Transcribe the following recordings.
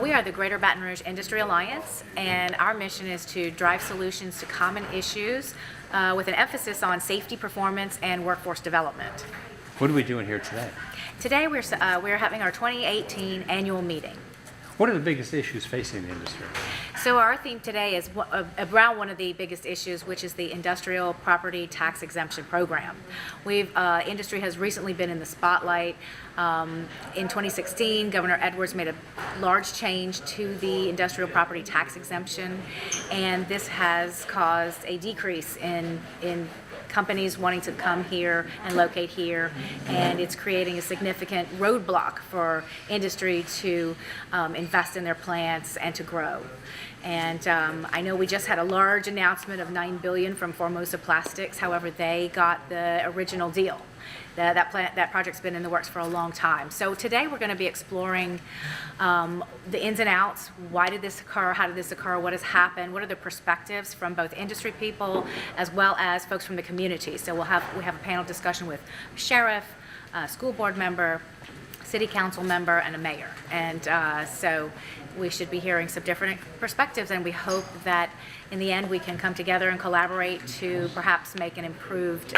We are the Greater Baton Rouge Industry Alliance, and our mission is to drive solutions to common issues with an emphasis on safety, performance, and workforce development. What are we doing here today? Today we're having our 2018 annual meeting. What are the biggest issues facing the industry? So our theme today is around one of the biggest issues, which is the Industrial Property Tax Exemption Program. Industry has recently been in the spotlight. In 2016, Governor Edwards made a large change to the industrial property tax exemption, and this has caused a decrease in companies wanting to come here and locate here, and it's creating a significant roadblock for industry to invest in their plants and to grow. And I know we just had a large announcement of $9 billion from Formosa Plastics. However, they got the original deal. That project's been in the works for a long time. So today we're going to be exploring the ins and outs. Why did this occur? How did this occur? What has happened? What are the perspectives from both industry people as well as folks from the community? So we have a panel discussion with a sheriff, a school board member, city council member, and a mayor. And so we should be hearing some different perspectives, and we hope that in the end we can come together and collaborate to perhaps make an improved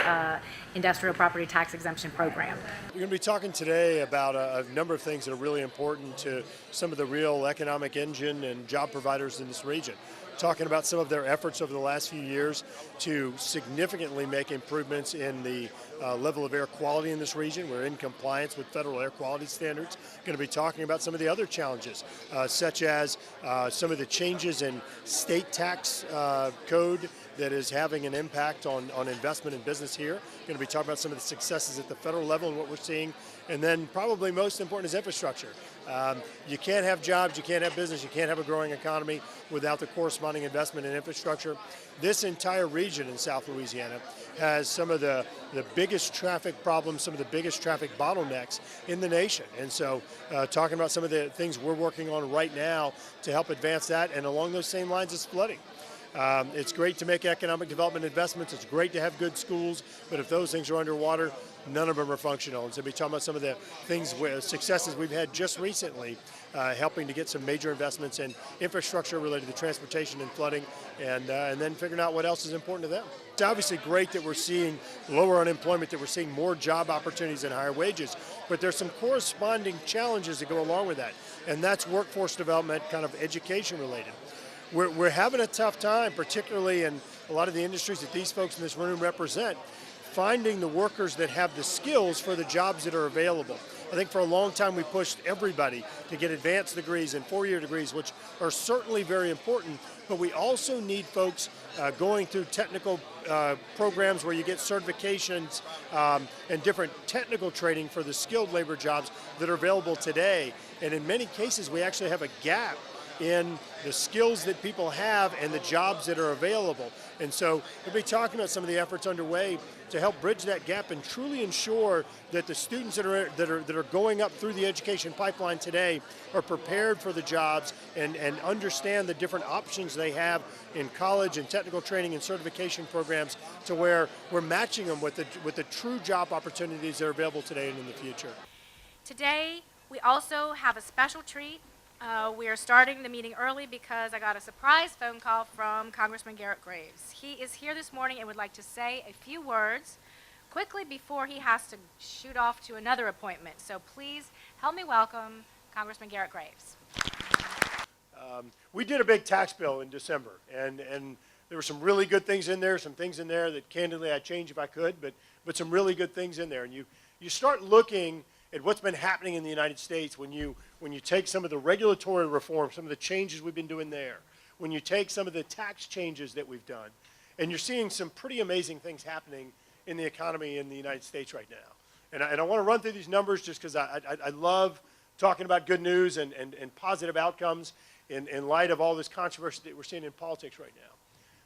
industrial property tax exemption program. We're going to be talking today about a number of things that are really important to some of the real economic engine and job providers in this region. Talking about some of their efforts over the last few years to significantly make improvements in the level of air quality in this region. We're in compliance with federal air quality standards. Going to be talking about some of the other challenges, such as some of the changes in state tax code that is having an impact on investment and business here. Going to be talking about some of the successes at the federal level and what we're seeing. And then probably most important is infrastructure. You can't have jobs, you can't have business, you can't have a growing economy without the corresponding investment in infrastructure. This entire region in South Louisiana has some of the biggest traffic problems, some of the biggest traffic bottlenecks in the nation. And so talking about some of the things we're working on right now to help advance that, and along those same lines is flooding. It's great to make economic development investments. It's great to have good schools, but if those things are underwater, none of them are functional. And so we'll be talking about some of the things, successes we've had just recently, helping to get some major investments in infrastructure related to transportation and flooding, and then figuring out what else is important to them. It's obviously great that we're seeing lower unemployment, that we're seeing more job opportunities and higher wages, but there's some corresponding challenges that go along with that, and that's workforce development, kind of education related. We're having a tough time, particularly in a lot of the industries that these folks in this room represent, finding the workers that have the skills for the jobs that are available. I think for a long time we pushed everybody to get advanced degrees and four-year degrees, which are certainly very important, but we also need folks going through technical programs where you get certifications and different technical training for the skilled labor jobs that are available today. And in many cases we actually have a gap in the skills that people have and the jobs that are available. And so we'll be talking about some of the efforts underway to help bridge that gap and truly ensure that the students that are going up through the education pipeline today are prepared for the jobs and understand the different options they have in college and technical training and certification programs, to where we're matching them with the true job opportunities that are available today and in the future. Today we also have a special treat. We are starting the meeting early because I got a surprise phone call from Congressman Garrett Graves. He is here this morning and would like to say a few words quickly before he has to shoot off to another appointment. So please help me welcome Congressman Garrett Graves. We did a big tax bill in December, and there were some really good things in there, some things in there that candidly I'd change if I could, but some really good things in there. And you start looking at what's been happening in the United States when you take some of the regulatory reform, some of the changes we've been doing there, when you take some of the tax changes that we've done, and you're seeing some pretty amazing things happening in the economy in the United States right now. And I want to run through these numbers just because I love talking about good news and positive outcomes in light of all this controversy that we're seeing in politics right now.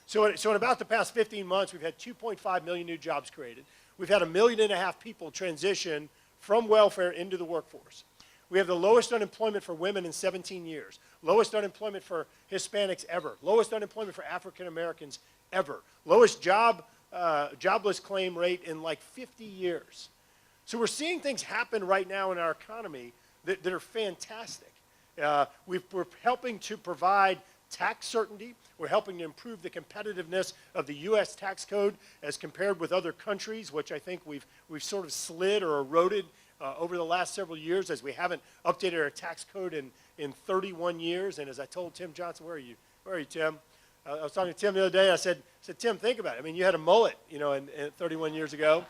So in about the past 15 months, we've had 2.5 million new jobs created. We've had 1.5 million people transition from welfare into the workforce. We have the lowest unemployment for women in 17 years, lowest unemployment for Hispanics ever, lowest unemployment for African Americans ever, lowest jobless claim rate in like 50 years. So we're seeing things happen right now in our economy that are fantastic. We're helping to provide tax certainty. We're helping to improve the competitiveness of the U.S. tax code as compared with other countries, which I think we've sort of slid or eroded over the last several years, as we haven't updated our tax code in 31 years. And as I told Tim Johnson, where are you? Where are you, Tim? I was talking to Tim the other day. I said, Tim, think about it. I mean, you had a mullet, you know, in 31 years ago.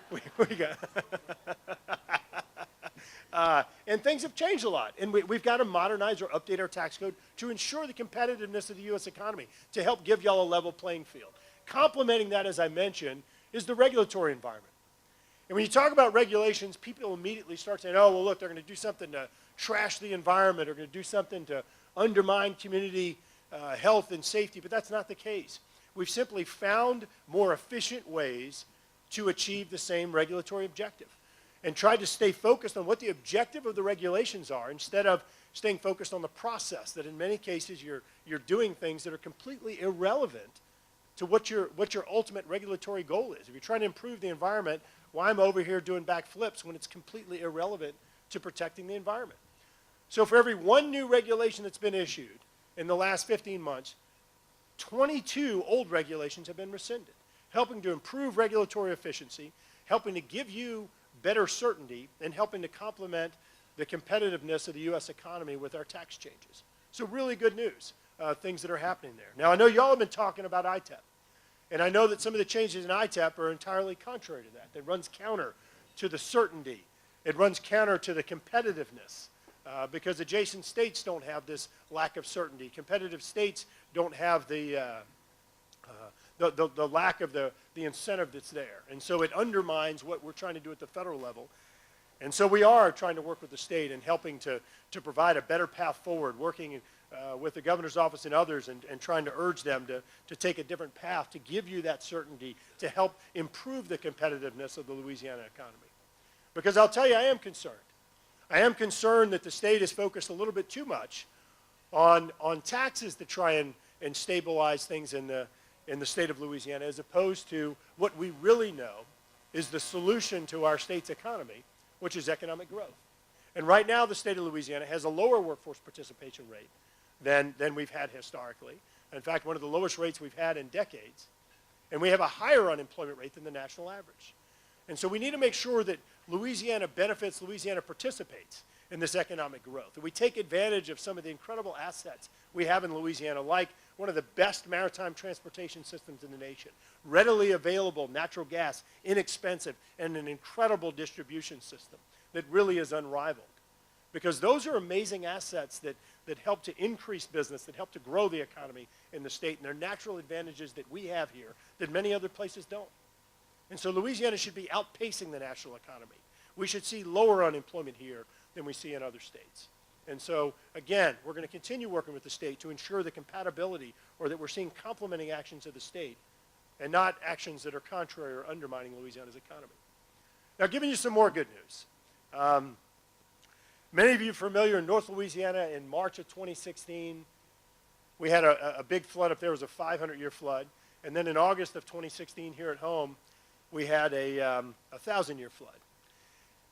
We got and things have changed a lot. And we've got to modernize or update our tax code to ensure the competitiveness of the U.S. economy, to help give y'all a level playing field. Complementing that, as I mentioned, is the regulatory environment. And when you talk about regulations, people immediately start saying, oh, well, look, they're going to do something to trash the environment, or going to do something to undermine community health and safety, but that's not the case. We've simply found more efficient ways to achieve the same regulatory objective, and tried to stay focused on what the objective of the regulations are, instead of staying focused on the process, that in many cases you're doing things that are completely irrelevant to what your ultimate regulatory goal is. If you're trying to improve the environment, why am I over here doing backflips when it's completely irrelevant to protecting the environment? So for every one new regulation that's been issued in the last 15 months, 22 old regulations have been rescinded, helping to improve regulatory efficiency, helping to give you better certainty, and helping to complement the competitiveness of the U.S. economy with our tax changes. So really good news, things that are happening there. Now, I know y'all have been talking about ITEP, and I know that some of the changes in ITEP are entirely contrary to that. It runs counter to the certainty. It runs counter to the competitiveness, because adjacent states don't have this lack of certainty. Competitive states don't have the lack of the incentive that's there. And so it undermines what we're trying to do at the federal level. And so we are trying to work with the state and helping to provide a better path forward, working with the governor's office and others, and trying to urge them to take a different path to give you that certainty, to help improve the competitiveness of the Louisiana economy. Because I'll tell you, I am concerned. I am concerned that the state is focused a little bit too much on taxes to try and stabilize things in the state of Louisiana, as opposed to what we really know is the solution to our state's economy, which is economic growth. And right now, the state of Louisiana has a lower workforce participation rate than we've had historically. In fact, one of the lowest rates we've had in decades. And we have a higher unemployment rate than the national average. And so we need to make sure that Louisiana benefits, Louisiana participates in this economic growth, that we take advantage of some of the incredible assets we have in Louisiana, like one of the best maritime transportation systems in the nation, readily available natural gas, inexpensive, and an incredible distribution system that really is unrivaled. Because those are amazing assets that help to increase business, that help to grow the economy in the state, and they're natural advantages that we have here that many other places don't. And so Louisiana should be outpacing the national economy. We should see lower unemployment here than we see in other states. And so, again, we're going to continue working with the state to ensure the compatibility, or that we're seeing complementing actions of the state and not actions that are contrary or undermining Louisiana's economy. Now, giving you some more good news. Many of you are familiar in North Louisiana in March of 2016, we had a big flood up there. It was a 500-year flood. And then in August of 2016 here at home, we had a 1,000-year flood.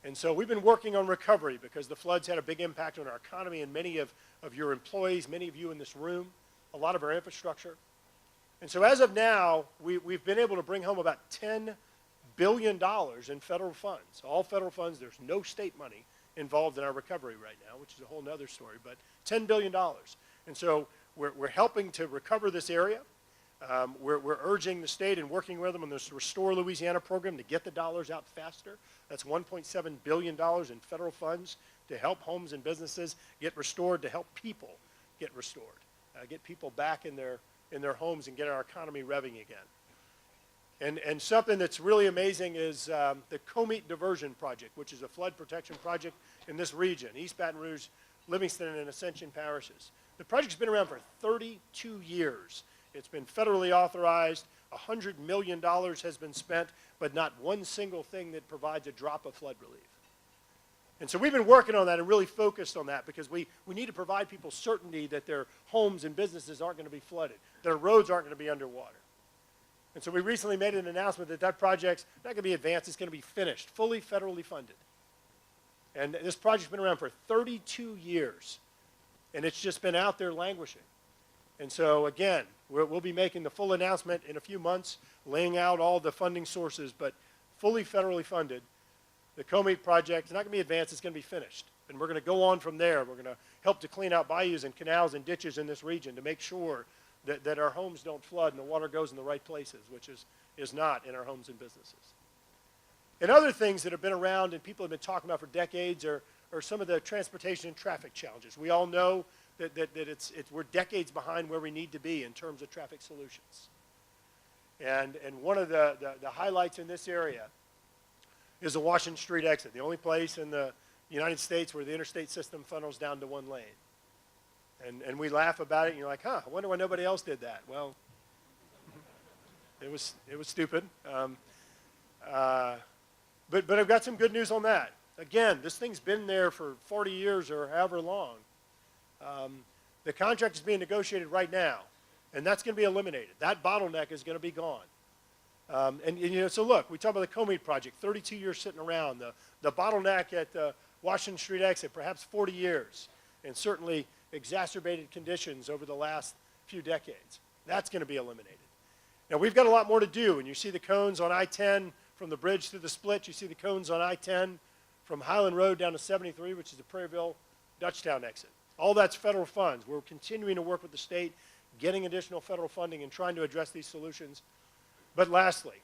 And so we've been working on recovery, because the floods had a big impact on our economy and many of your employees, many of you in this room, a lot of our infrastructure. And so as of now, we've been able to bring home about $10 billion in federal funds, all federal funds. There's no state money involved in our recovery right now, which is a whole other story, but $10 billion. And so we're helping to recover this area. We're urging the state and working with them on this Restore Louisiana program to get the dollars out faster. That's $1.7 billion in federal funds to help homes and businesses get restored, to help people get restored, get people back in their homes and get our economy revving again. And something that's really amazing is the Comite Diversion Project, which is a flood protection project in this region, East Baton Rouge, Livingston, and Ascension parishes. The project's been around for 32 years. It's been federally authorized. $100 million has been spent, but not one single thing that provides a drop of flood relief. And so we've been working on that and really focused on that, because we need to provide people certainty that their homes and businesses aren't going to be flooded, their roads aren't going to be underwater. And so we recently made an announcement that project's not going to be advanced, it's going to be finished, fully federally funded. And this project's been around for 32 years, and it's just been out there languishing. And so, again, we'll be making the full announcement in a few months, laying out all the funding sources, but fully federally funded. The Comite project is not going to be advanced, it's going to be finished. And we're going to go on from there. We're going to help to clean out bayous and canals and ditches in this region to make sure that our homes don't flood and the water goes in the right places, which is not in our homes and businesses. And other things that have been around and people have been talking about for decades are some of the transportation and traffic challenges. We all know that we're decades behind where we need to be in terms of traffic solutions. And one of the highlights in this area is the Washington Street exit, the only place in the United States where the interstate system funnels down to one lane. And we laugh about it, and you're like, huh, I wonder why nobody else did that. Well, it was stupid. But I've got some good news on that. Again, this thing's been there for 40 years or however long. The contract is being negotiated right now, and that's going to be eliminated. That bottleneck is going to be gone. And you know, so look, we talk about the Comite project, 32 years sitting around. The bottleneck at the Washington Street exit, perhaps 40 years, and certainly exacerbated conditions over the last few decades. That's going to be eliminated. Now, we've got a lot more to do, and you see the cones on I-10 from the bridge through the split. You see the cones on I-10 from Highland Road down to 73, which is the Prairieville-Dutchtown exit. All that's federal funds. We're continuing to work with the state, getting additional federal funding and trying to address these solutions. But lastly,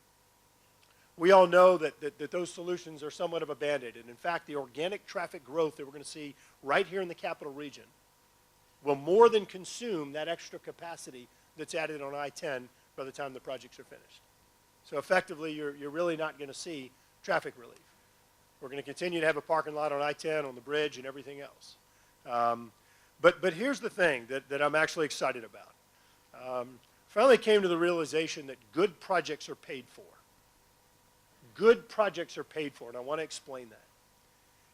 we all know that those solutions are somewhat of a Band-Aid. And in fact, the organic traffic growth that we're going to see right here in the capital region will more than consume that extra capacity that's added on I-10 by the time the projects are finished. So effectively, you're really not going to see traffic relief. We're going to continue to have a parking lot on I-10, on the bridge, and everything else. But here's the thing that I'm actually excited about. Finally came to the realization that good projects are paid for. Good projects are paid for, and I want to explain that.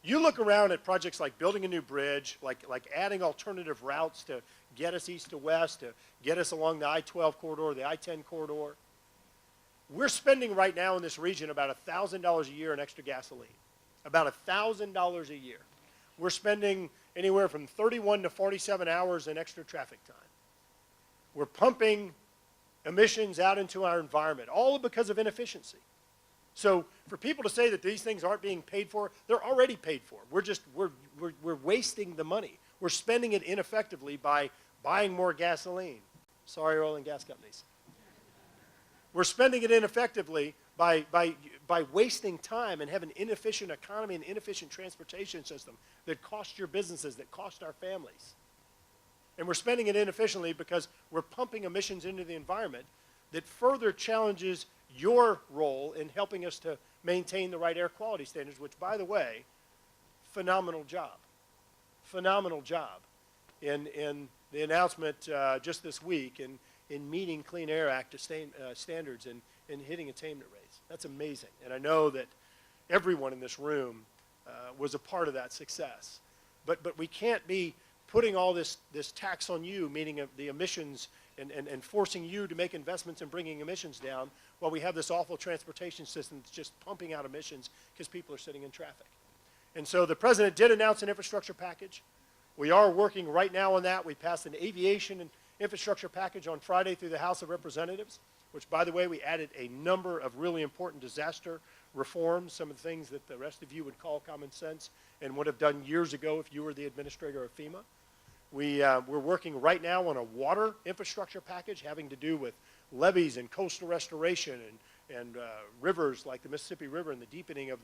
You look around at projects like building a new bridge, like adding alternative routes to get us east to west, to get us along the I-12 corridor, the I-10 corridor. We're spending right now in this region about $1,000 a year in extra gasoline. About $1,000 a year. We're spending anywhere from 31 to 47 hours in extra traffic time. We're pumping emissions out into our environment, all because of inefficiency. So for people to say that these things aren't being paid for, they're already paid for. We're wasting the money. We're spending it ineffectively by buying more gasoline. Sorry, oil and gas companies. We're spending it ineffectively by wasting time and having an inefficient economy and inefficient transportation system that costs your businesses, that cost our families. And we're spending it inefficiently because we're pumping emissions into the environment that further challenges your role in helping us to maintain the right air quality standards, which, by the way, phenomenal job. Phenomenal job in the announcement just this week in meeting Clean Air Act standards and hitting attainment rates. That's amazing. And I know that everyone in this room was a part of that success. But we can't be putting all this tax on you, meaning the emissions, and forcing you to make investments in bringing emissions down while we have this awful transportation system that's just pumping out emissions because people are sitting in traffic. And so the president did announce an infrastructure package. We are working right now on that. We passed an aviation and infrastructure package on Friday through the House of Representatives, which, by the way, we added a number of really important disaster reforms, some of the things that the rest of you would call common sense and would have done years ago if you were the administrator of FEMA. We're working right now on a water infrastructure package having to do with levees and coastal restoration and rivers like the Mississippi River and the deepening of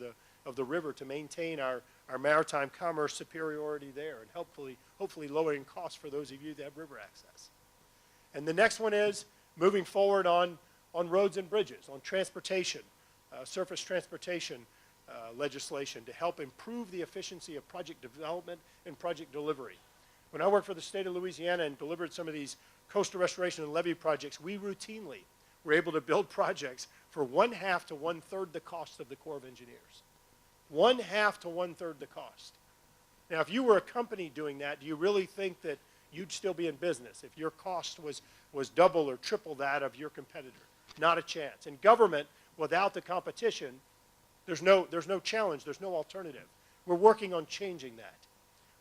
the river to maintain our maritime commerce superiority there and hopefully lowering costs for those of you that have river access. And the next one is moving forward on roads and bridges, on transportation, surface transportation legislation to help improve the efficiency of project development and project delivery. When I worked for the state of Louisiana and delivered some of these coastal restoration and levee projects, we routinely were able to build projects for 1/2 to 1/3 the cost of the Corps of Engineers. 1/2 to 1/3 the cost. Now, if you were a company doing that, do you really think that you'd still be in business if your cost was double or triple that of your competitor? Not a chance. In government, without the competition, there's no challenge, there's no alternative. We're working on changing that.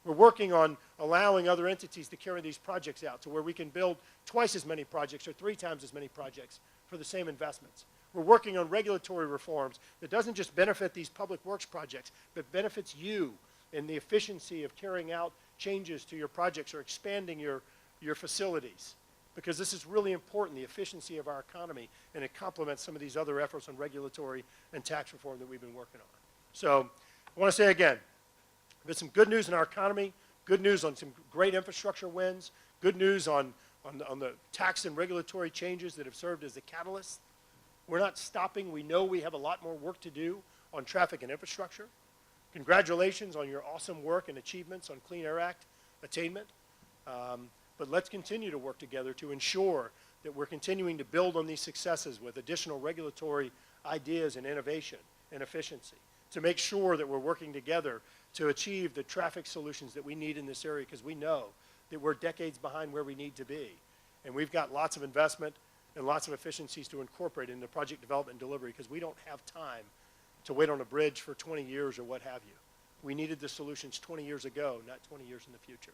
We're working on allowing other entities to carry these projects out to where we can build twice as many projects or 3 times as many projects for the same investments. We're working on regulatory reforms that doesn't just benefit these public works projects, but benefits you in the efficiency of carrying out changes to your projects or expanding your facilities. Because this is really important, the efficiency of our economy, and it complements some of these other efforts on regulatory and tax reform that we've been working on. So I want to say again, there's some good news in our economy, good news on some great infrastructure wins, good news on the tax and regulatory changes that have served as a catalyst. We're not stopping. We know we have a lot more work to do on traffic and infrastructure. Congratulations on your awesome work and achievements on Clean Air Act attainment. But let's continue to work together to ensure that we're continuing to build on these successes with additional regulatory ideas and innovation and efficiency to make sure that we're working together to achieve the traffic solutions that we need in this area, because we know that we're decades behind where we need to be. And we've got lots of investment and lots of efficiencies to incorporate into project development and delivery, because we don't have time to wait on a bridge for 20 years or what have you. We needed the solutions 20 years ago, not 20 years in the future.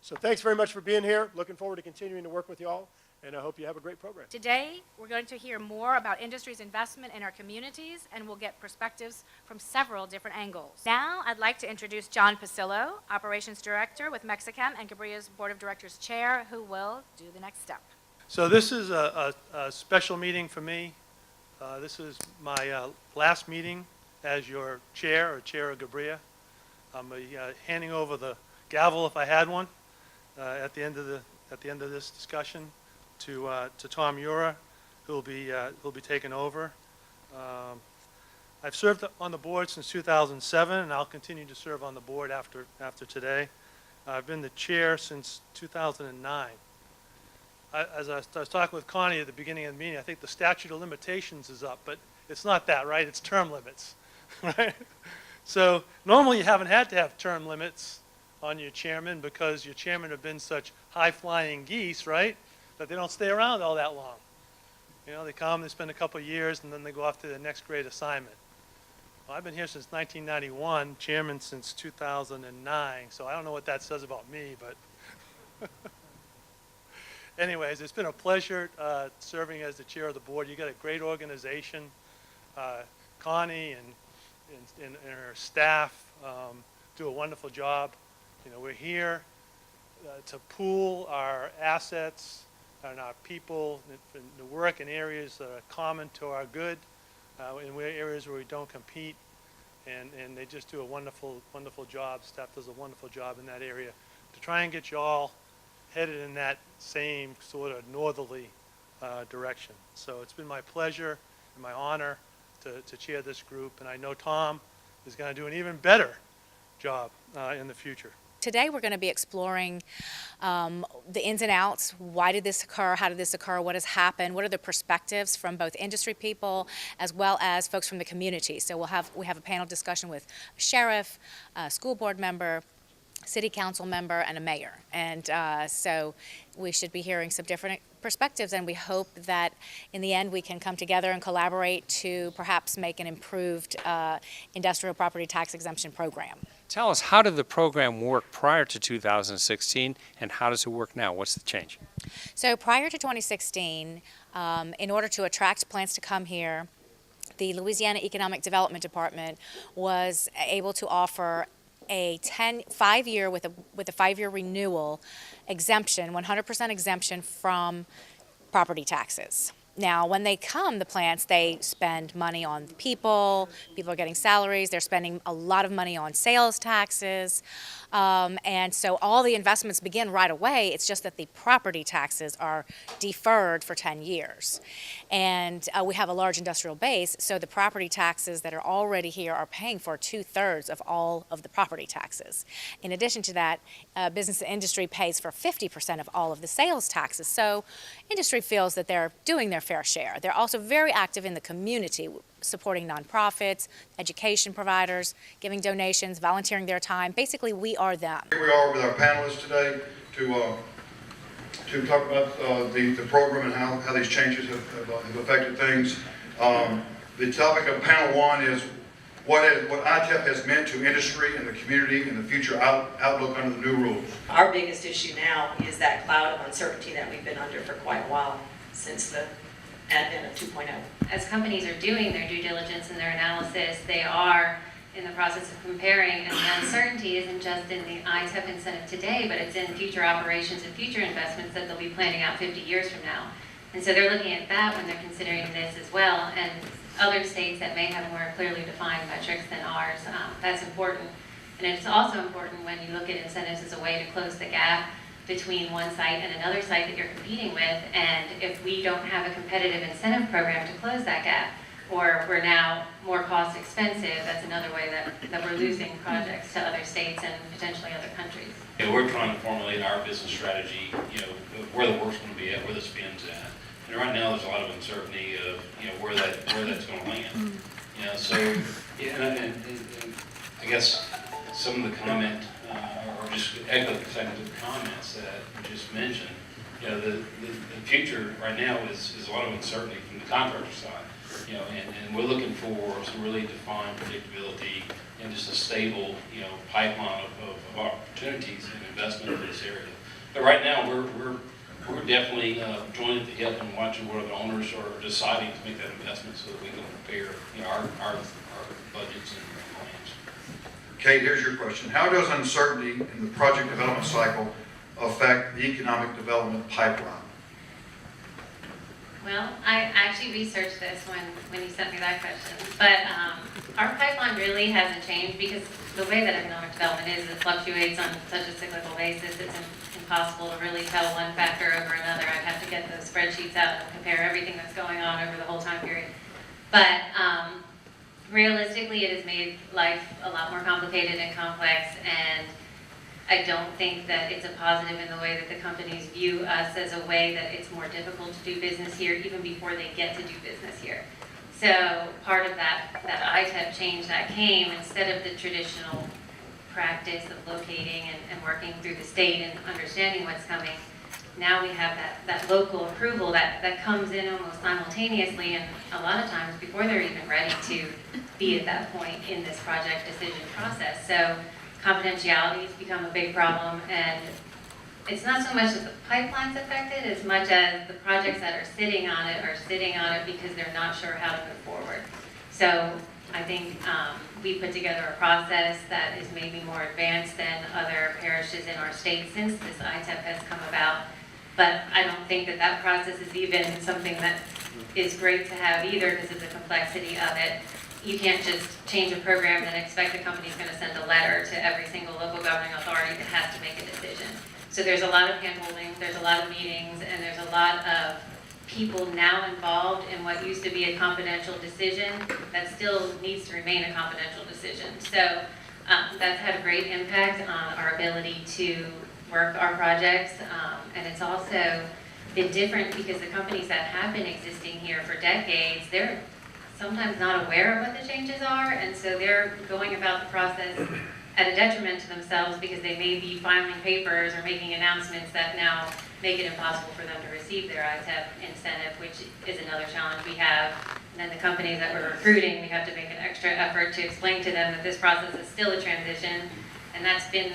So thanks very much for being here. Looking forward to continuing to work with you all, and I hope you have a great program. Today, we're going to hear more about industry's investment in our communities, and we'll get perspectives from several different angles. Now, I'd like to introduce John Pasillo, Operations Director with Mexichem and GBRIA's Board of Directors Chair, who will do the next step. So this is a special meeting for me. This is my last meeting as your chair or chair of GBRIA. I'm handing over the gavel, if I had one, at the end of this discussion to Tom Ura, who'll be taking over. I've served on the board since 2007, and I'll continue to serve on the board after today. I've been the chair since 2009. As I was talking with Connie at the beginning of the meeting, I think the statute of limitations is up, but it's not that, right? It's term limits, right? So normally you haven't had to have term limits on your chairman because your chairman have been such high-flying geese, right, that they don't stay around all that long. You know, they come, they spend a couple of years, and then they go off to the next great assignment. Well, I've been here since 1991, chairman since 2009, so I don't know what that says about me, but anyways, it's been a pleasure serving as the chair of the board. You got a great organization. Connie and her staff do a wonderful job. You know, we're here to pool our assets and our people and to work in areas that are common to our good, in areas where we don't compete, and they just do a wonderful job. Staff does a wonderful job in that area to try and get you all headed in that same sort of northerly direction. So it's been my pleasure and my honor to chair this group, and I know Tom is going to do an even better job in the future. Today, we're going to be exploring the ins and outs. Why did this occur? How did this occur? What has happened? What are the perspectives from both industry people as well as folks from the community? So we have a panel discussion with a sheriff, a school board member, city council member, and a mayor. And so we should be hearing some different perspectives, and we hope that in the end we can come together and collaborate to perhaps make an improved industrial property tax exemption program. Tell us, how did the program work prior to 2016, and how does it work now? What's the change? So prior to 2016, in order to attract plants to come here, the Louisiana Economic Development Department was able to offer a 5-year with a 5-year renewal exemption, 100% exemption from property taxes. Now, when they come, the plants, they spend money on people are getting salaries, they're spending a lot of money on sales taxes, and so all the investments begin right away. It's just that the property taxes are deferred for 10 years. And we have a large industrial base, so the property taxes that are already here are paying for 2/3 of all of the property taxes. In addition to that, business and industry pays for 50% of all of the sales taxes. So industry feels that they're doing their fair share. They're also very active in the community, supporting nonprofits, education providers, giving donations, volunteering their time. Basically, we are them. Here we are with our panelists today to talk about the program and how these changes have affected things. The topic of panel one is what ITEP has meant to industry and the community and the future outlook under the new rules. Our biggest issue now is that cloud of uncertainty that we've been under for quite a while since the advent of 2.0. As companies are doing their due diligence and their analysis, they are in the process of comparing, and the uncertainty isn't just in the ITEP incentive today, but it's in future operations and future investments that they'll be planning out 50 years from now. And so they're looking at that when they're considering this as well, and other states that may have more clearly defined metrics than ours, that's important. And it's also important when you look at incentives as a way to close the gap between one site and another site that you're competing with, and if we don't have a competitive incentive program to close that gap, or we're now more cost expensive, that's another way that we're losing projects to other states and potentially other countries. We're trying to formulate our business strategy, where the work's going to be at, where the spend's at. And right now, there's a lot of uncertainty of, where that's going to land. So, and I guess some of the comment, or just echo some of the comments that you just mentioned, the future right now is a lot of uncertainty from the contractor side. And we're looking for some really defined predictability and just a stable, pipeline of opportunities and investment in this area. But right now, we're definitely joining at the hip and watching where the owners are deciding to make that investment so that we can prepare, our budgets and plans. Kate, here's your question. How does uncertainty in the project development cycle affect the economic development pipeline? Well, I actually researched this when you sent me that question, but our pipeline really hasn't changed because the way that economic development is, it fluctuates on such a cyclical basis. It's impossible to really tell one factor over another. I'd have to get those spreadsheets out and compare everything that's going on over the whole time period. But realistically, it has made life a lot more complicated and complex, and I don't think that it's a positive in the way that the companies view us as a way that it's more difficult to do business here even before they get to do business here. So part of that ITEP change that came, instead of the traditional practice of locating and working through the state and understanding what's coming, now we have that local approval that comes in almost simultaneously, and a lot of times before they're even ready to be at that point in this project decision process. So confidentiality has become a big problem, and it's not so much that the pipeline's affected as much as the projects that are sitting on it because they're not sure how to move forward. So I think we put together a process that is maybe more advanced than other parishes in our state since this ITEP has come about. But I don't think that process is even something that is great to have either because of the complexity of it. You can't just change a program and expect the company's going to send a letter to every single local governing authority that has to make a decision. So there's a lot of hand-holding, there's a lot of meetings, and there's a lot of people now involved in what used to be a confidential decision that still needs to remain a confidential decision. So that's had a great impact on our ability to work our projects, and it's also been different because the companies that have been existing here for decades, they're sometimes not aware of what the changes are, and so they're going about the process at a detriment to themselves because they may be filing papers or making announcements that now make it impossible for them to receive their ITEP incentive, which is another challenge we have. And then the companies that we're recruiting, we have to make an extra effort to explain to them that this process is still a transition, and that's been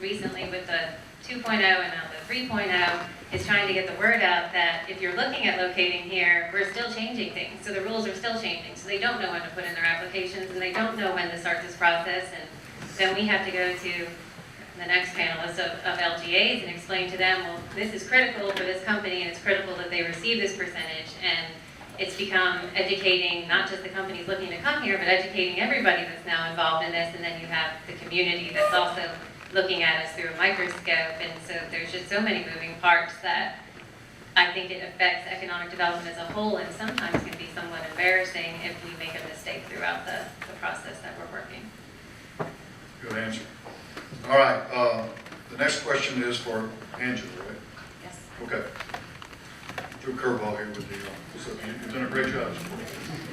recently with the 2.0 and now the 3.0, is trying to get the word out that if you're looking at locating here, we're still changing things. So the rules are still changing. So they don't know when to put in their applications, and they don't know when to start this process. And then we have to go to the next panelist of LGAs and explain to them, well, this is critical for this company, and it's critical that they receive this percentage. And it's become educating not just the companies looking to come here, but educating everybody that's now involved in this. And then you have the community that's also looking at us through a microscope, and so there's just so many moving parts that I think it affects economic development as a whole, and sometimes can be somewhat embarrassing if we make a mistake throughout the process that we're working. Good answer. All right, the next question is for Angela, right? Yes. Okay. Threw a curveball here with the, so you've done a great job.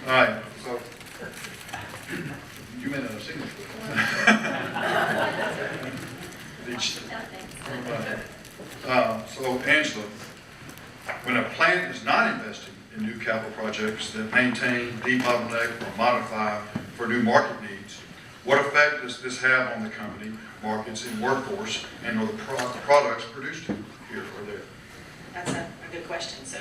All right, so you may not have seen this before. So Angela, when a plant is not investing in new capital projects that maintain, debottleneck, or modify for new market needs. What effect does this have on the company, markets, and workforce, and or the products produced here or there? That's a good question. So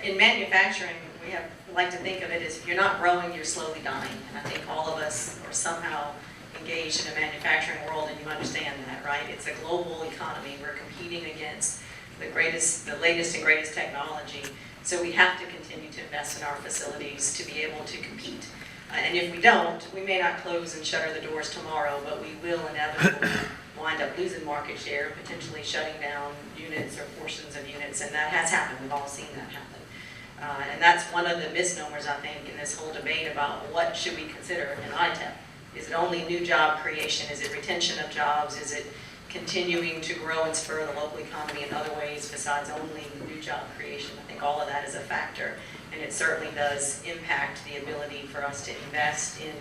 in manufacturing, we like to think of it as if you're not growing, you're slowly dying. And I think all of us are somehow engaged in a manufacturing world, and you understand that, right? It's a global economy. We're competing against the latest and greatest technology. So we have to continue to invest in our facilities to be able to compete. And if we don't, we may not close and shutter the doors tomorrow, but we will inevitably wind up losing market share, potentially shutting down units or portions of units, and that has happened. We've all seen that happen. And that's one of the misnomers, I think, in this whole debate about what should we consider in ITEP. Is it only new job creation? Is it retention of jobs? Is it continuing to grow and spur the local economy in other ways besides only new job creation? I think all of that is a factor, and it certainly does impact the ability for us to invest in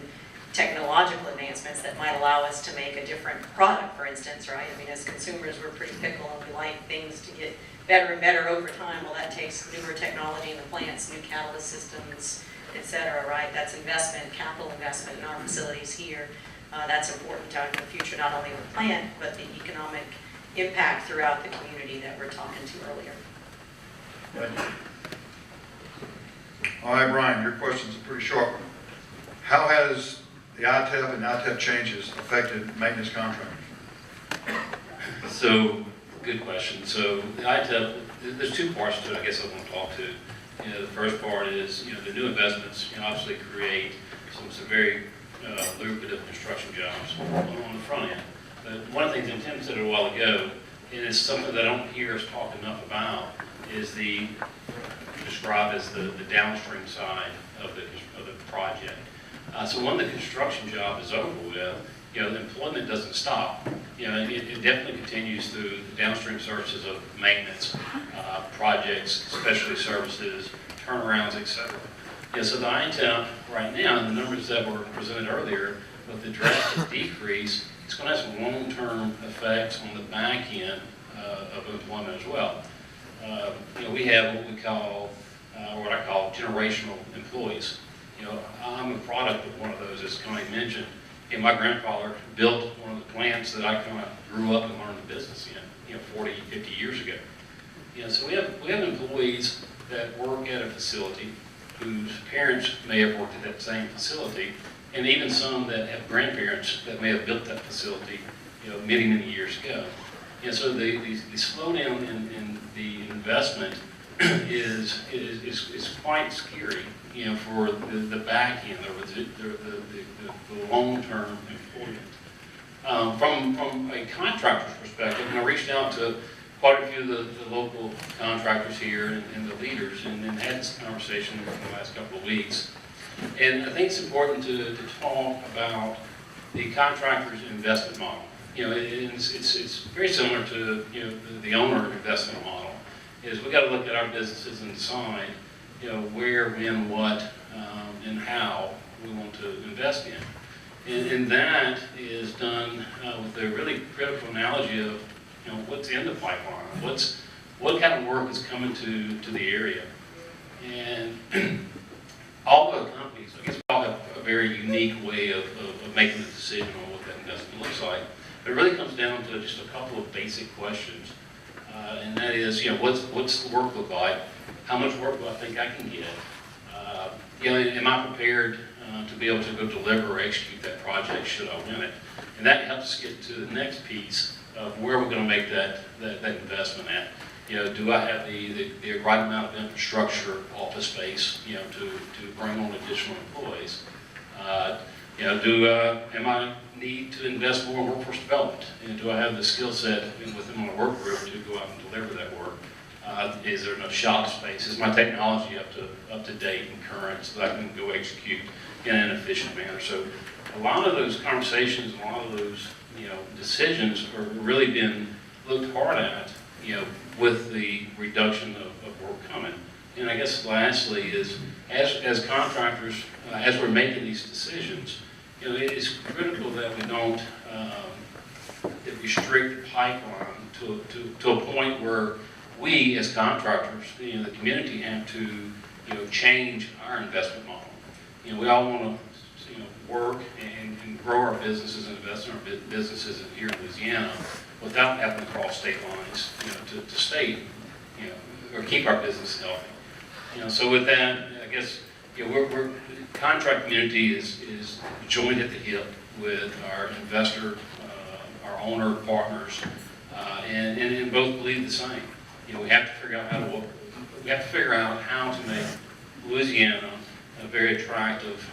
technological advancements that might allow us to make a different product, for instance, right? I mean, as consumers, we're pretty fickle and we like things to get better and better over time. Well, that takes newer technology in the plants, new catalyst systems, et cetera, right? That's investment, capital investment in our facilities here. That's important to the future, not only of the plant, but the economic impact throughout the community that we're talking to earlier. Thank you. All right, Brian, your question's a pretty short one. How has the ITEP and ITEP changes affected maintenance contractors? So, good question. So the ITEP, there's two parts to it I guess I want to talk to. You know, the first part is, you know, the new investments obviously create some very lucrative construction jobs on the front end. But one of the things that Tim said a while ago, and it's something that I don't hear us talk enough about, is described as the downstream side of the project. So when the construction job is over with, you know, the employment doesn't stop. You know, it definitely continues through the downstream services of maintenance, projects, specialty services, turnarounds, etc. Yeah, so the ITEP right now, the numbers that were presented earlier, with the drastic decrease, it's going to have some long-term effects on the back end of employment as well. You know, we have what we call, or what I call generational employees. You know, I'm a product of one of those, as Connie mentioned. And my grandfather built one of the plants that I kind of grew up and learned the business in, you know, 40, 50 years ago. You know, so we have employees that work at a facility whose parents may have worked at that same facility, and even some that have grandparents that may have built that facility, you know, many, many years ago. And so the slowdown in the investment is quite scary, you know, for the back end, or the long-term employment. From a contractor's perspective, and I reached out to quite a few of the local contractors here and the leaders, and had this conversation in the last couple of weeks. And I think it's important to talk about the contractor's investment model. You know, it's very similar to, you know, the owner investment model. Is we got to look at our businesses and decide, you know, where, when, what, and how we want to invest in. And that is done with a really critical analogy of, you know, what's in the pipeline, what kind of work is coming to the area. And all the companies, I guess we all have a very unique way of making a decision on what that investment looks like. But it really comes down to just a couple of basic questions. And that is, you know, what's the work look like? How much work do I think I can get? You know, am I prepared to be able to go deliver or execute that project should I win it? And that helps us get to the next piece of where we're going to make that investment at. You know, do I have the right amount of infrastructure, office space, you know, to bring on additional employees? You know, am I need to invest more in workforce development? And do I have the skill set within my work group to go out and deliver that work? Is there enough shop space? Is my technology up to date and current so that I can go execute in an efficient manner? So a lot of those conversations, a lot of those, you know, decisions are really been looked hard at, you know, with the reduction of work coming. And I guess lastly is, as contractors, as we're making these decisions, you know, it's critical that we don't restrict the pipeline to a point where we, as contractors, you know, the community have to, you know, change our investment model. You know, we all want to, you know, work and grow our businesses and invest in our businesses here in Louisiana without having to cross state lines, to stay, or keep our business healthy. So with that, I guess, we're contract community is joined at the hip with our investor, our owner partners, and both believe the same. We have to figure out how to make Louisiana a very attractive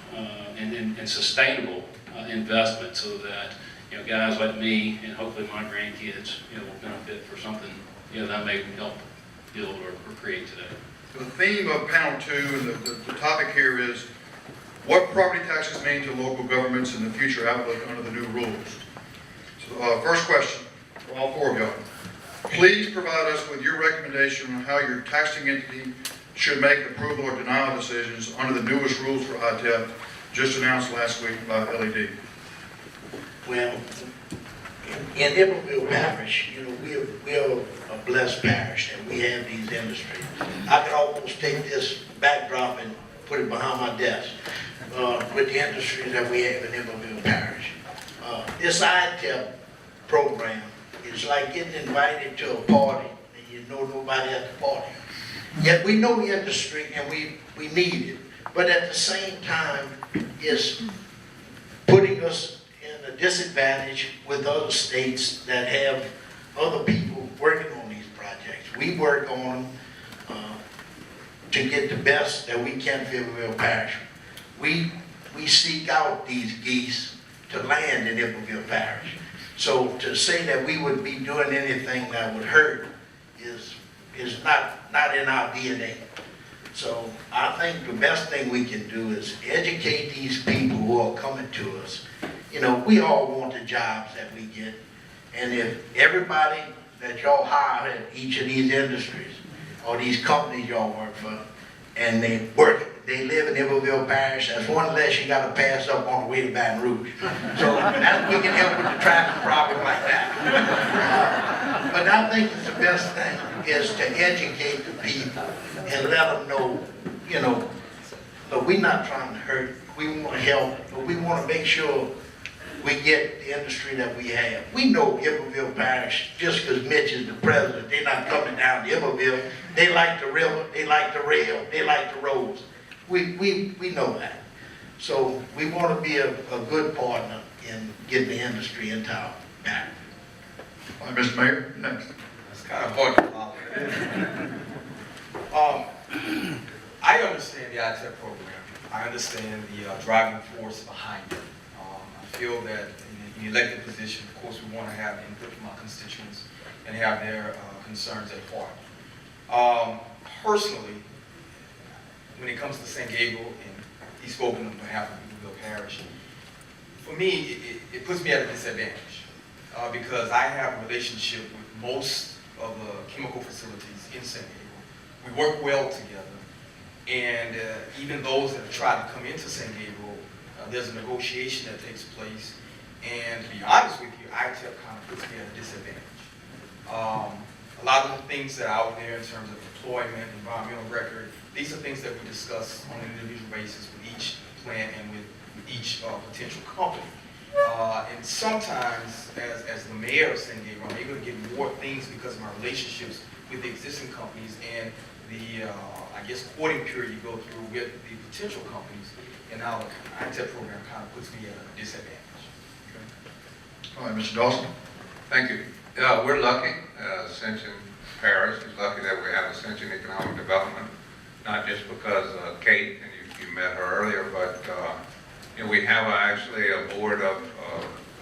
and sustainable investment, so that guys like me and hopefully my grandkids will benefit for something that I may help build or create today. The theme of panel 2 and the topic here is what property taxes mean to local governments and the future outlook under the new rules. So, first question for all 4 of y'all. Please provide us with your recommendation on how your taxing entity should make approval or denial decisions under the newest rules for ITEP just announced last week by LED. Well, in Iberville Parish, we're a blessed parish, and we have these industries. I could almost take this backdrop and put it behind my desk with the industries that we have in Iberville Parish. This ITEP program is like getting invited to a party and you know nobody at the party. Yet we know the industry and we need it, but at the same time, it's putting us in a disadvantage with other states that have other people working on these projects. We work on them to get the best that we can for Iberville Parish. We seek out these geese to land in Iberville Parish. So to say that we would be doing anything that would hurt is not in our DNA. So I think the best thing we can do is educate these people who are coming to us. We all want the jobs that we get. And if everybody that y'all hire at each of these industries or these companies y'all work for, and they live in Iberville Parish, that's one less you gotta pass up on the way to Baton Rouge. So we can help with the traffic problem like that. But I think the best thing is to educate the people and let them know, but we're not trying to hurt. We want to help, but we want to make sure we get the industry that we have. We know Iberville Parish, just because Mitch is the president, they're not coming down to Iberville. They like the river, they like the rail, they like the roads. We know that. So we want to be a good partner in getting the industry into our back. All right, Mr. Mayor, next. It's kind of hard to follow. I understand the ITEP program. I understand the driving force behind it. I feel that in the elected position, of course, we want to have input from our constituents and have their concerns at heart. Personally, when it comes to St. Gabriel, and he's spoken on behalf of Iberville Parish, for me, it puts me at a disadvantage because I have a relationship with most of the chemical facilities in St. Gabriel. We work well together, and even those that have tried to come into St. Gabriel, there's a negotiation that takes place, and to be honest with you, ITEP kind of puts me at a disadvantage. A lot of the things that are out there in terms of employment, environmental record, these are things that we discuss on an individual basis with each plant and with each potential company. And sometimes, as the mayor of St. Gabriel, I'm able to get more things because of my relationships with the existing companies and the, courting period you go through with the potential companies. And now the ITEP program kind of puts me at a disadvantage. Okay. All right, Mr. Dawson. Thank you. We're lucky. Ascension Parish is lucky that we have Ascension Economic Development, not just because Kate, and you met her earlier, but we have actually a board of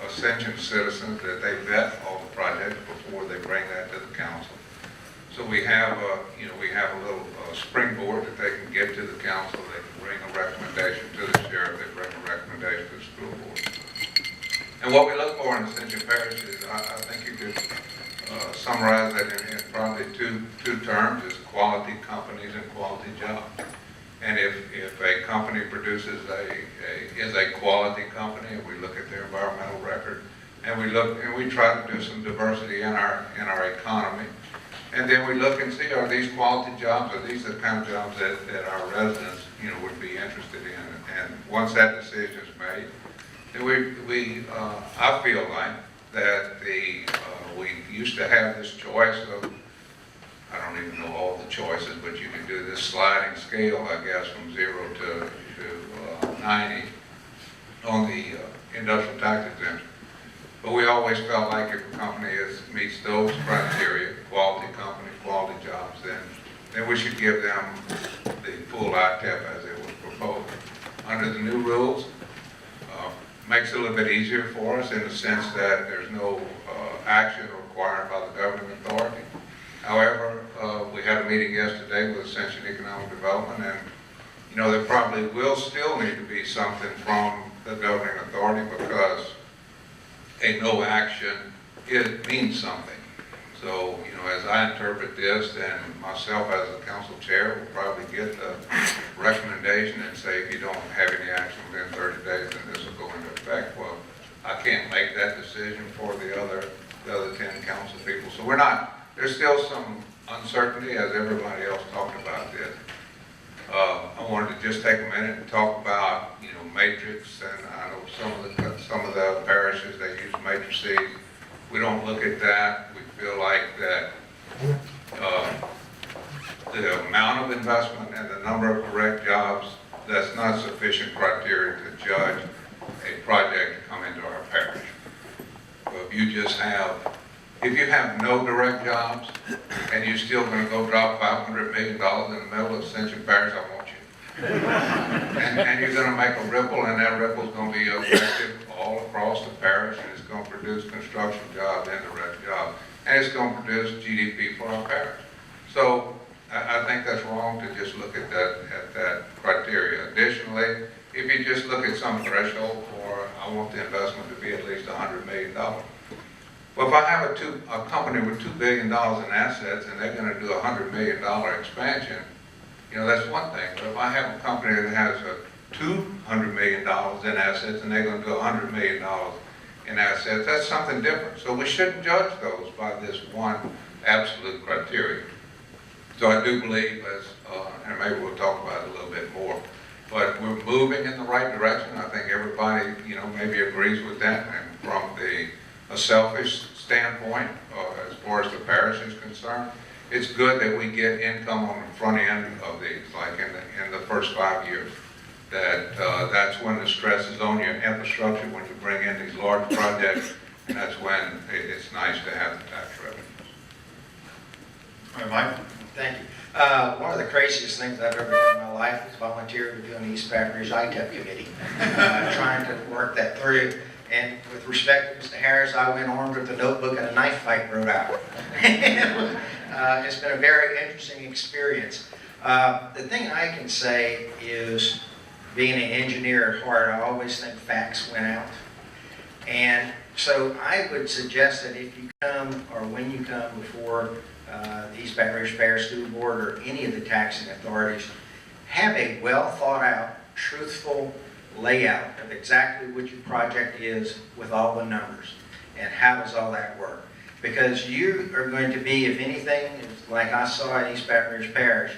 Ascension citizens that they vet all the projects before they bring that to the council. So we have a little springboard that they can get to the council. They can bring a recommendation to the sheriff. They bring a recommendation to the school board. And what we look for in Ascension Parish is, I think you could summarize that in probably two terms: is quality companies and quality jobs. And if a company produces is a quality company, and we look at their environmental record, and we try to do some diversity in our economy, and then we look and see, are these quality jobs, are these the kind of jobs that our residents would be interested in? And once that decision is made, And I feel like that we used to have this choice of, I don't even know all the choices, but you can do this sliding scale, I guess, from 0 to 90 on the industrial tax exemption. But we always felt like if a company meets those criteria, quality company, quality jobs, then we should give them the full ITEP as it was proposed. Under the new rules, makes it a little bit easier for us in the sense that there's no action required by the governing authority. However, we had a meeting yesterday with Ascension Economic Development, and you know, there probably will still need to be something from the governing authority because a no action means something. So, you know, as I interpret this, then myself as the council chair will probably get the recommendation and say, if you don't have any action within 30 days, then this will go into effect. Well, I can't make that decision for the other 10 council people. So there's still some uncertainty as everybody else talked about this. I wanted to just take a minute and talk about, you know, matrix, and I know some of the parishes, they use matrices. We don't look at that. We feel like that the amount of investment and the number of correct jobs, that's not sufficient criteria to judge a project to come into our parish. So if you have no direct jobs and you're still going to go drop $500 million in the middle of Ascension Parish, I want you. and you're going to make a ripple, and that ripple is going to be effective all across the parish, and it's going to produce construction jobs and direct jobs, and it's going to produce GDP for our parish. So I think that's wrong to just look at that criteria. Additionally, if you just look at some threshold for, I want the investment to be at least $100 million. Well, if I have a company with $2 billion in assets and they're going to do a $100 million expansion, you know, that's one thing. But if I have a company that has $200 million in assets and they're going to do $100 million in assets, that's something different. So we shouldn't judge those by this one absolute criteria. So I do believe, and maybe we'll talk about it a little bit more, but we're moving in the right direction. I think everybody, you know, maybe agrees with that. And from a selfish standpoint, as far as the parish is concerned, it's good that we get income on the front end of these, like in the first 5 years. That's when the stress is on your infrastructure, when you bring in these large projects, and that's when it's nice to have the tax revenues. All right, Mike. Thank you. One of the craziest things I've ever done in my life was volunteer to do an East Baton Rouge ITEP committee, trying to work that through. And with respect to Mr. Harris, I went armed with a notebook and a knife fight broke out. It's been a very interesting experience. The thing I can say is, being an engineer at heart, I always think facts win out. And so I would suggest that if you come, or when you come before the East Baton Rouge Parish School Board or any of the taxing authorities, have a well thought out, truthful layout of exactly what your project is with all the numbers and how does all that work. Because you are going to be, if anything, like I saw in East Baton Rouge Parish,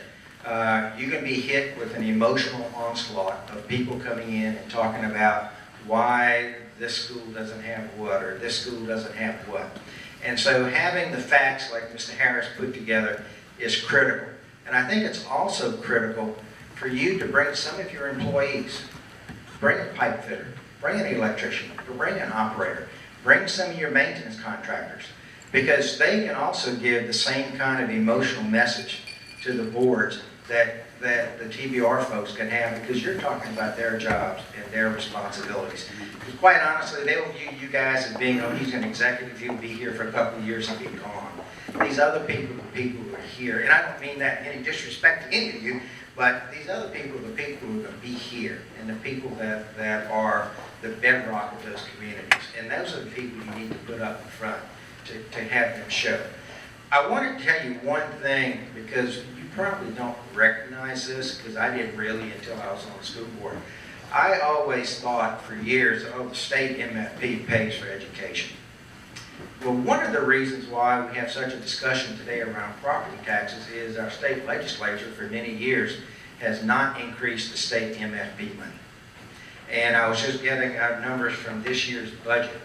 you're going to be hit with an emotional onslaught of people coming in and talking about why this school doesn't have what or this school doesn't have what. And so having the facts like Mr. Harris put together is critical. And I think it's also critical for you to bring some of your employees. Bring a pipe fitter, bring an electrician, or bring an operator. Bring some of your maintenance contractors, because they can also give the same kind of emotional message to the boards that the TBR folks can have, because you're talking about their jobs and their responsibilities. Because quite honestly, they'll view you guys as being, oh, he's an executive, he'll be here for a couple of years and be gone. These other people, the people who are here, and I don't mean that any disrespect to any of you, but these other people, the people who are going to be here, and the people that are the bedrock of those communities. And those are the people you need to put up in front to have them show. I want to tell you one thing, because you probably don't recognize this, because I didn't really until I was on the school board. I always thought for years, oh, the state MFP pays for education. Well, one of the reasons why we have such a discussion today around property taxes is our state legislature for many years has not increased the state MFP money. And I was just getting our numbers from this year's budget.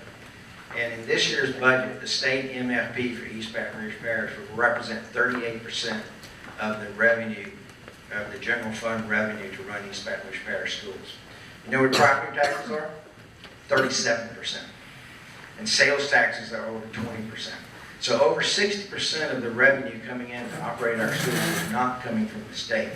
And in this year's budget, the state MFP for East Baton Rouge Parish will represent 38% of the revenue, of the general fund revenue to run East Baton Rouge Parish schools. You know what property taxes are? 37%. And sales taxes are over 20%. So over 60% of the revenue coming in to operate our schools is not coming from the state.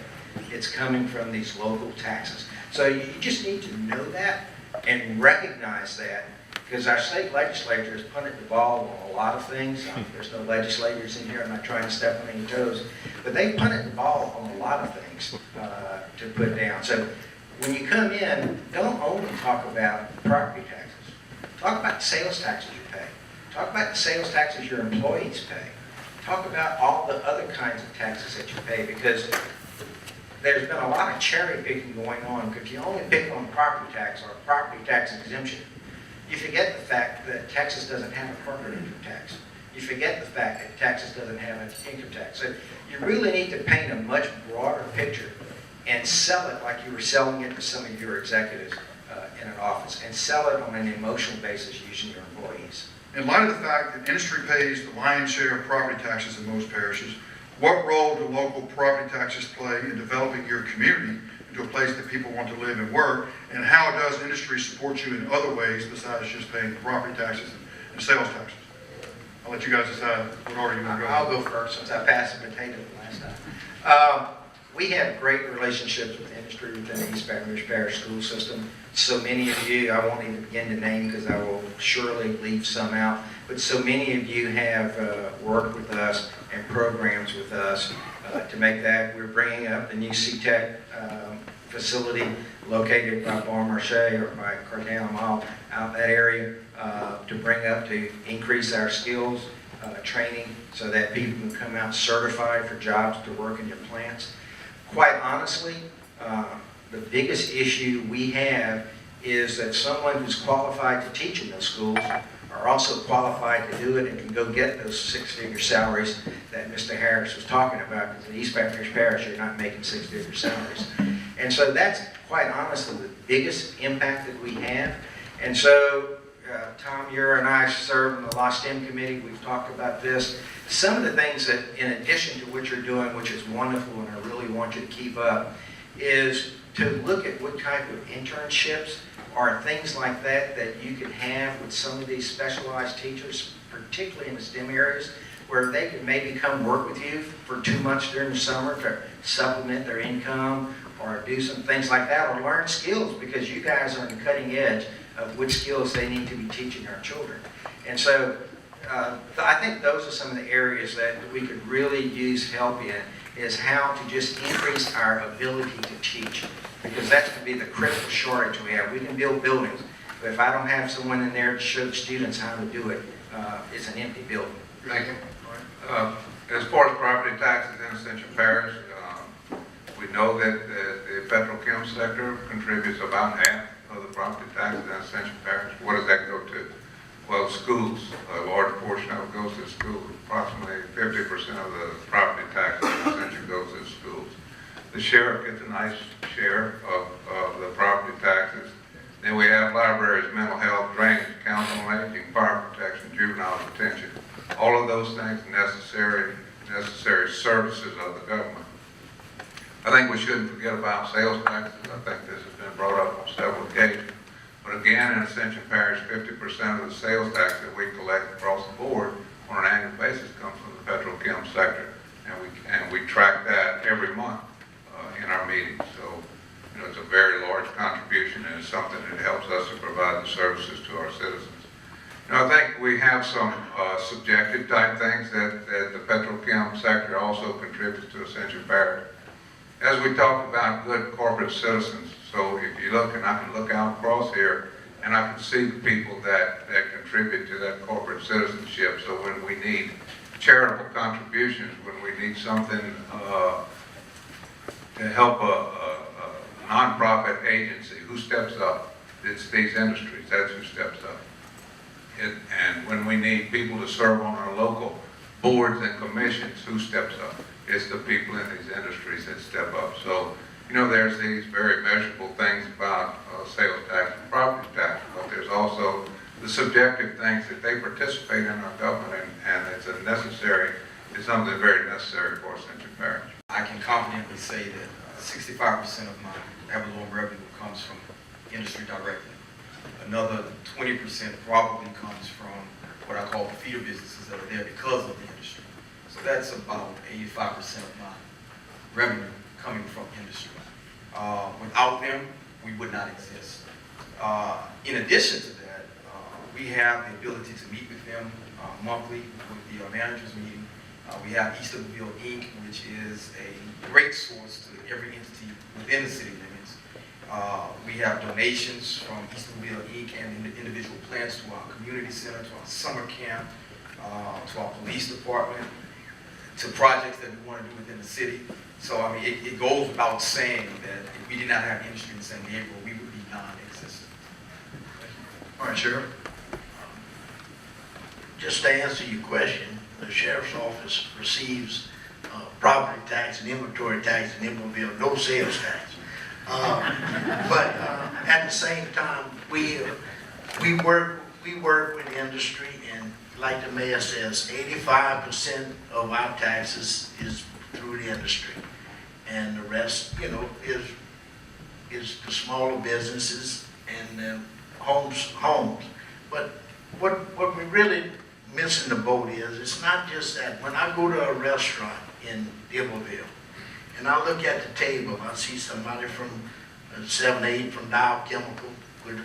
It's coming from these local taxes. So you just need to know that and recognize that, because our state legislature has punted the ball on a lot of things. There's no legislators in here, I'm not trying to step on any toes, but they punted the ball on a lot of things to put down. So when you come in, don't only talk about property taxes. Talk about the sales taxes you pay. Talk about the sales taxes your employees pay. Talk about all the other kinds of taxes that you pay, because there's been a lot of cherry picking going on. If you only pick on property tax or property tax exemption, you forget the fact that Texas doesn't have a corporate income tax. You forget the fact that Texas doesn't have an income tax. So you really need to paint a much broader picture and sell it like you were selling it to some of your executives in an office, and sell it on an emotional basis using your employees. In light of the fact that industry pays the lion's share of property taxes in most parishes, what role do local property taxes play in developing your community into a place that people want to live and work? And how does industry support you in other ways besides just paying property taxes and sales taxes? I'll let you guys decide what order you want to go. I'll go first since I passed the potato the last time. We have great relationships with industry within the East Baton Rouge Parish school system. So many of you, I won't even begin to name because I will surely leave some out, but so many of you have worked with us and programs with us to make that. We're bringing up the new CTEC facility located by Bon Marché or by Cartel Mall out that area to bring up, to increase our skills training so that people can come out certified for jobs to work in your plants. Quite honestly, the biggest issue we have is that someone who's qualified to teach in those schools are also qualified to do it and can go get those six-figure salaries that Mr. Harris was talking about, because in East Baton Rouge Parish, you're not making six-figure salaries. And so that's, quite honestly, the biggest impact that we have. And so, Tom, you and I serve on the Law STEM Committee. We've talked about this. Some of the things that, in addition to what you're doing, which is wonderful and I really want you to keep up, is to look at what type of internships or things like that that you could have with some of these specialized teachers, particularly in the STEM areas, where they could maybe come work with you for 2 months during the summer to supplement their income or do some things like that, or learn skills, because you guys are on the cutting edge of which skills they need to be teaching our children. And so I think those are some of the areas that we could really use help in, is how to just increase our ability to teach, because that's going to be the critical shortage we have. We can build buildings, but if I don't have someone in there to show the students how to do it, it's an empty building. Thank you. As far as property taxes in Ascension Parish, we know that the petrochem sector contributes about half of the property taxes in Ascension Parish. What does that go to? Well, schools. A large portion of it goes to schools. Approximately 50% of the property taxes in Ascension goes to schools. The sheriff gets a nice share of the property taxes. Then we have libraries, mental health, drainage, council on aging, fire protection, juvenile detention. All of those things necessary services of the government. I think we shouldn't forget about sales taxes. I think this has been brought up on several occasions. But again, in Ascension Parish, 50% of the sales tax that we collect across the board on an annual basis comes from the petrochem sector. And we track that every month in our meetings. So, you know, it's a very large contribution, and it's something that helps us to provide the services to our citizens. You know, I think we have some subjective type things that the petrochem sector also contributes to Ascension Parish. As we talk about good corporate citizens, so if you look, and I can look out across here, and I can see the people that contribute to that corporate citizenship. So when we need charitable contributions, when we need something to help a nonprofit agency, who steps up? It's these industries, that's who steps up. And when we need people to serve on our local boards and commissions, who steps up? It's the people in these industries that step up. So You know, there's these very measurable things about sales tax and property tax, but there's also the subjective things that they participate in our government, and it's something very necessary for Central Parish. I can confidently say that 65% of my ad valorem revenue comes from industry directly. Another 20% probably comes from what I call the feeder businesses that are there because of the industry. So that's about 85% of my revenue coming from industry. Without them, we would not exist. In addition to that, we have the ability to meet with them monthly with the managers meeting. We have Easterville Inc., which is a great source to every entity within the city limits. We have donations from Easterville Inc. and the individual plants to our community center, to our summer camp, to our police department, to projects that we want to do within the city. So, I mean, it goes without saying that if we did not have industry in San Gabriel, we would be non-existent. All right, Sheriff. Just to answer your question, the sheriff's office receives property tax and inventory tax and Iberville, no sales tax. But at the same time, we work with industry, and like the mayor says, 85% of our taxes is through the industry, and the rest, you know, is the smaller businesses and homes. But what we really missing the boat is, it's not just that. When I go to a restaurant in Iberville and I look at the table, I see somebody from 7-8 from Dow Chemical with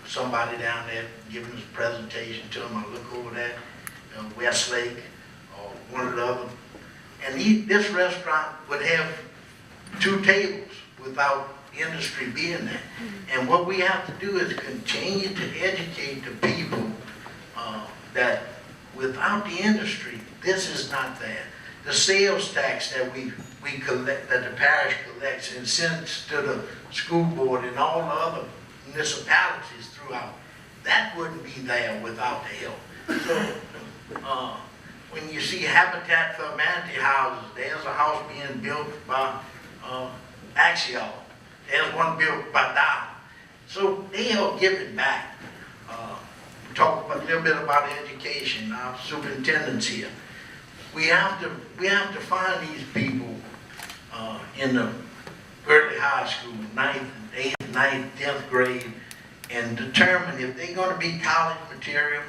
somebody down there giving us a presentation to them. I look over there, Westlake or one of the other, and this restaurant would have 2 tables without industry being there. And what we have to do is continue to educate the people that without the industry, this is not there. The sales tax that we collect, that the parish collects and sends to the school board and all the other municipalities throughout, that wouldn't be there without the help. So when you see Habitat for Humanity houses, there's a house being built by Axial. There's one built by Dow. So they help give it back. Talk a little bit about education. Our superintendent's here. We have to find these people in the early high school, 9th, 8th, 9th, 10th grade, and determine if they're going to be college material,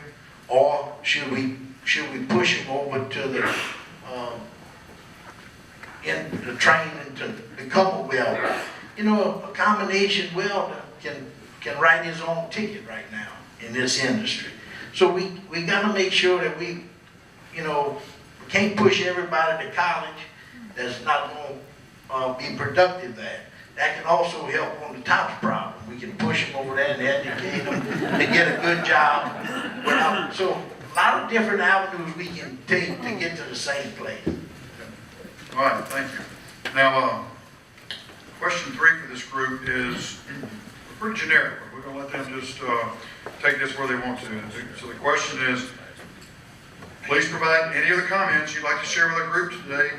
or should we push them over to the in the training to become a welder. You know, a combination welder can write his own ticket right now in this industry. So we got to make sure that we can't push everybody to college that's not going to be productive there. That can also help on the TOPS problem. We can push them over there and educate them to get a good job. So a lot of different avenues we can take to get to the same place. All right, thank you. Now, question 3 for this group is pretty generic. We're going to let them just take this where they want to. So the question is, please provide any other comments you'd like to share with our group today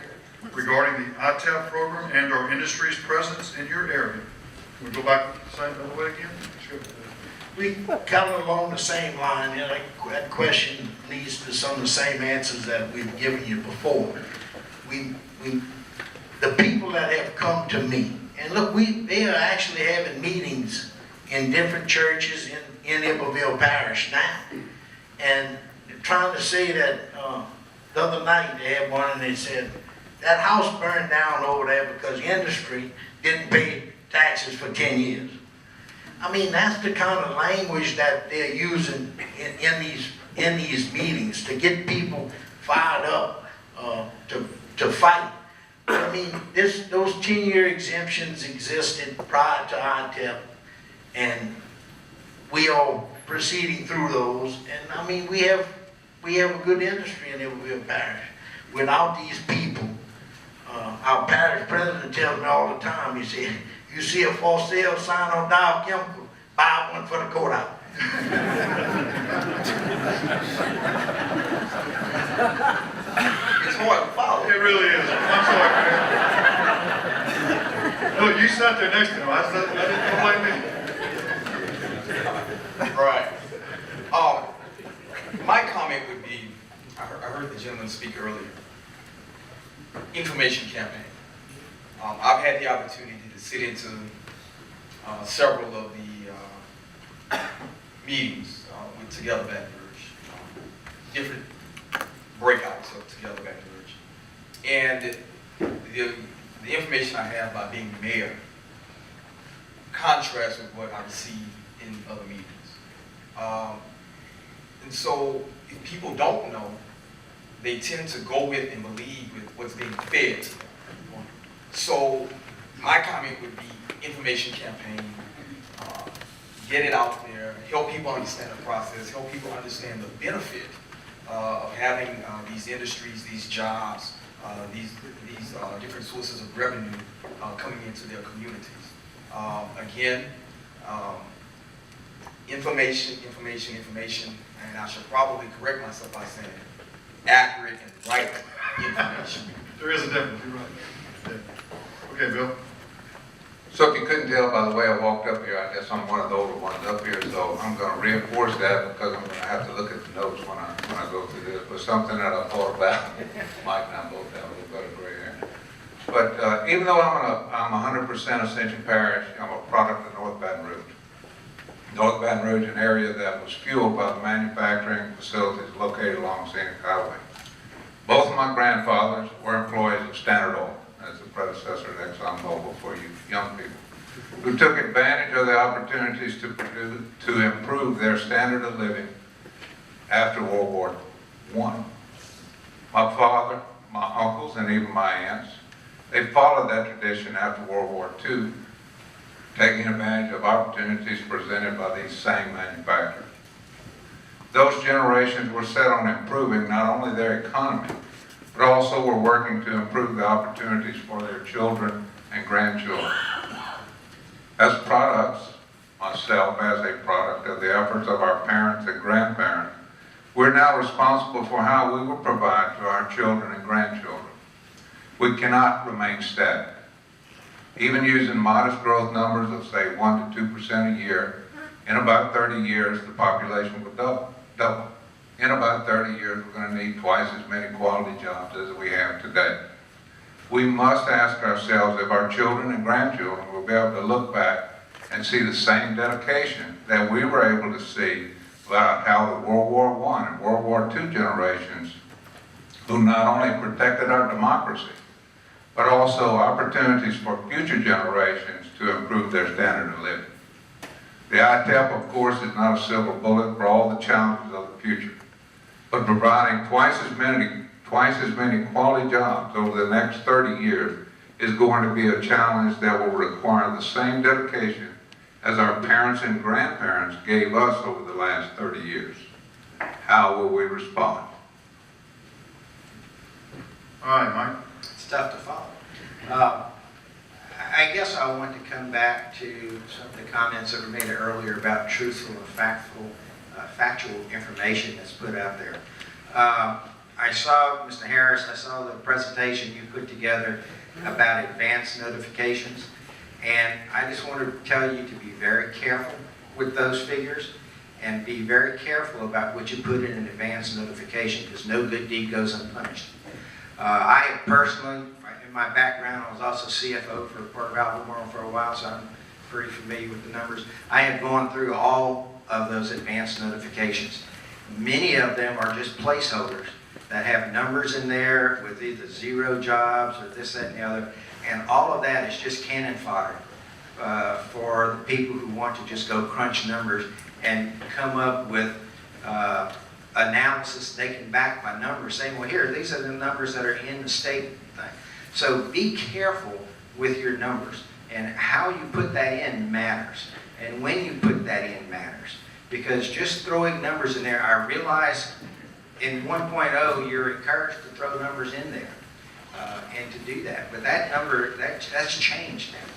regarding the ITAP program and our industry's presence in your area. Can we go back the same other way again? We kind of along the same line. That question leads to some of the same answers that we've given you before. The people that have come to me, and look, they are actually having meetings in different churches in Iberville Parish now, and they're trying to say that the other night they had one and they said that house burned down over there because the industry didn't pay taxes for 10 years. I mean, that's the kind of language that they're using in these meetings to get people fired up to fight. But I mean, those 10-year exemptions existed prior to ITEP, and we are proceeding through those. And I mean, we have a good industry in Iberville Parish. Without these people, our parish president tells me all the time, he said, you see a for sale sign on Dow Chemical, buy one for the courthouse. It's hard to follow. It really is. I'm sorry, man. Look, you sat there next to him. I didn't blame me. Right. My comment would be, I heard the gentleman speak earlier. Information campaign. I've had the opportunity to sit into several of the meetings with Together Baton Rouge, different breakouts of Together Baton Rouge. And the information I have by being mayor contrasts with what I receive in other meetings. And so if people don't know, they tend to go with and believe with what's being fed to them. So my comment would be information campaign, get it out there, help people understand the process, help people understand the benefit of having these industries, these jobs, these different sources of revenue coming into their communities. Again, information, and I should probably correct myself by saying accurate and right information. There is a difference, you're right. Yeah. Okay, Bill. So if you couldn't tell by the way I walked up here, I guess I'm one of the older ones up here, so I'm going to reinforce that because I'm going to have to look at the notes when I go through this. But something that I thought about, Mike and I both have a little bit of gray hair. But even though I'm 100% Ascension Parish, I'm a product of North Baton Rouge. North Baton Rouge, an area that was fueled by the manufacturing facilities located along Scenic Highway. Both of my grandfathers were employees of Standard Oil, as the predecessor of ExxonMobil for you young people, who took advantage of the opportunities to improve their standard of living after World War I. My father, my uncles, and even my aunts, they followed that tradition after World War II, taking advantage of opportunities presented by these same manufacturers. Those generations were set on improving not only their economy, but also were working to improve the opportunities for their children and grandchildren. As products, myself as a product of the efforts of our parents and grandparents, we're now responsible for how we will provide to our children and grandchildren. We cannot remain static. Even using modest growth numbers of say 1 to 2% a year, in about 30 years the population will double. In about 30 years we're going to need twice as many quality jobs as we have today. We must ask ourselves if our children and grandchildren will be able to look back and see the same dedication that we were able to see about how the World War I and World War II generations, who not only protected our democracy, but also opportunities for future generations to improve their standard of living. The ITEP, of course, is not a silver bullet for all the challenges of the future, but providing twice as many quality jobs over the next 30 years is going to be a challenge that will require the same dedication as our parents and grandparents gave us over the last 30 years. How will we respond? All right, Mike. It's tough to follow. I guess I want to come back to some of the comments that were made earlier about truthful and factual information that's put out there. I saw, Mr. Harris, I saw the presentation you put together about advance notifications, and I just want to tell you to be very careful with those figures and be very careful about what you put in an advance notification, because no good deed goes unpunished. I personally, in my background, I was also CFO for Port of Albemarle for a while, so I'm pretty familiar with the numbers. I have gone through all of those advance notifications. Many of them are just placeholders that have numbers in there with either 0 jobs or this, that, and the other, and all of that is just cannon fodder for the people who want to just go crunch numbers and come up with analysis they can back by numbers, saying, well, here, these are the numbers that are in the state thing. So be careful with your numbers, and how you put that in matters, and when you put that in matters. Because just throwing numbers in there, I realize in 1.0 you're encouraged to throw numbers in there and to do that, but that number, that's changed now.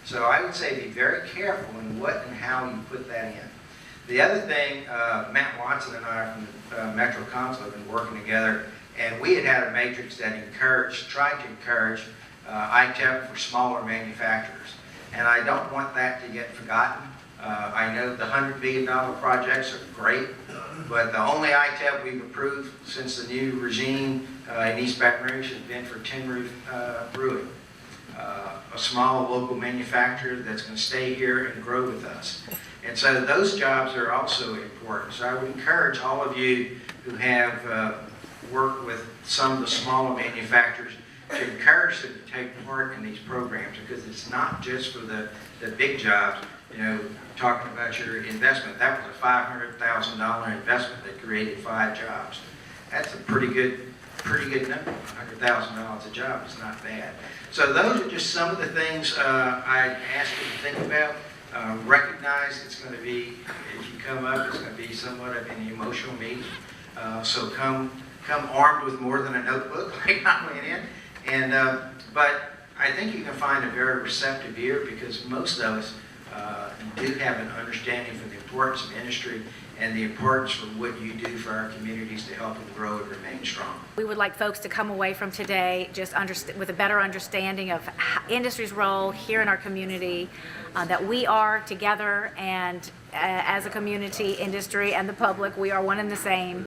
So I would say be very careful in what and how you put that in. The other thing, Matt Watson and I from Metro Council have been working together, and we had a matrix that tried to encourage ITEP for smaller manufacturers. and I don't want that to get forgotten. I know the $100 billion projects are great, but the only ITEP we've approved since the new regime in East Baton Rouge has been for Tin Roof Brewing, a small local manufacturer that's going to stay here and grow with us. And so those jobs are also important. So I would encourage all of you who have worked with some of the smaller manufacturers to encourage them to take part in these programs, because it's not just for the big jobs. You know, talking about your investment, that was a $500,000 investment that created 5 jobs. That's a pretty good number. $100,000 a job is not bad. So those are just some of the things I ask you to think about. Recognize it's going to be, if you come up, it's going to be somewhat of an emotional meeting. So come armed with more than a notebook like I went in. And but I think you can find a very receptive ear, because most of us do have an understanding for the importance of industry and the importance for what you do for our communities to help them grow and remain strong. We would like folks to come away from today just with a better understanding of industry's role here in our community, that we are together, and as a community, industry, and the public, we are one and the same.